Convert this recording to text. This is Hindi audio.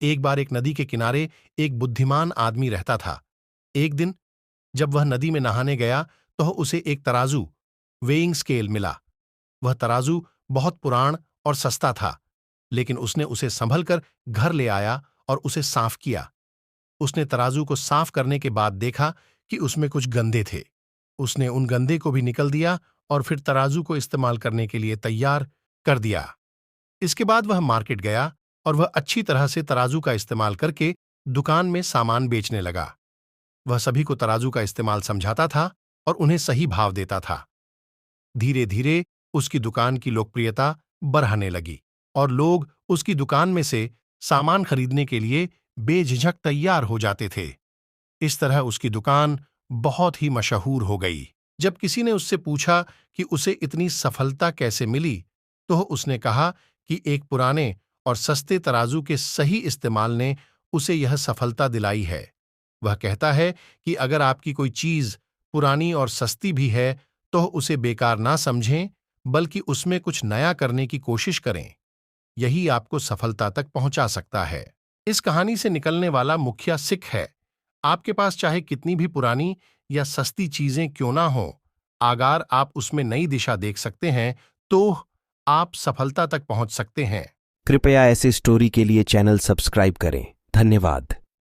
एक बार एक नदी के किनारे एक बुद्धिमान आदमी रहता था। एक दिन जब वह नदी में नहाने गया तो उसे एक तराजू वेइंग स्केल मिला। वह तराजू बहुत पुरान और सस्ता था, लेकिन उसने उसे संभल कर घर ले आया और उसे साफ किया। उसने तराजू को साफ करने के बाद देखा कि उसमें कुछ गंदे थे। उसने उन गंदे को भी निकल दिया और फिर तराजू को इस्तेमाल करने के लिए तैयार कर दिया। इसके बाद वह मार्केट गया और वह अच्छी तरह से तराजू का इस्तेमाल करके दुकान में सामान बेचने लगा। वह सभी को तराजू का इस्तेमाल समझाता था और उन्हें सही भाव देता था। धीरे धीरे उसकी दुकान की लोकप्रियता बढ़ने लगी और लोग उसकी दुकान में से सामान खरीदने के लिए बेझिझक तैयार हो जाते थे। इस तरह उसकी दुकान बहुत ही मशहूर हो गई। जब किसी ने उससे पूछा कि उसे इतनी सफलता कैसे मिली, तो उसने कहा कि एक पुराने और सस्ते तराजू के सही इस्तेमाल ने उसे यह सफलता दिलाई है। वह कहता है कि अगर आपकी कोई चीज पुरानी और सस्ती भी है तो उसे बेकार ना समझें, बल्कि उसमें कुछ नया करने की कोशिश करें। यही आपको सफलता तक पहुंचा सकता है। इस कहानी से निकलने वाला मुख्य सीख है, आपके पास चाहे कितनी भी पुरानी या सस्ती चीजें क्यों ना हो, अगर आप उसमें नई दिशा देख सकते हैं तो आप सफलता तक पहुंच सकते हैं। कृपया ऐसे स्टोरी के लिए चैनल सब्सक्राइब करें। धन्यवाद।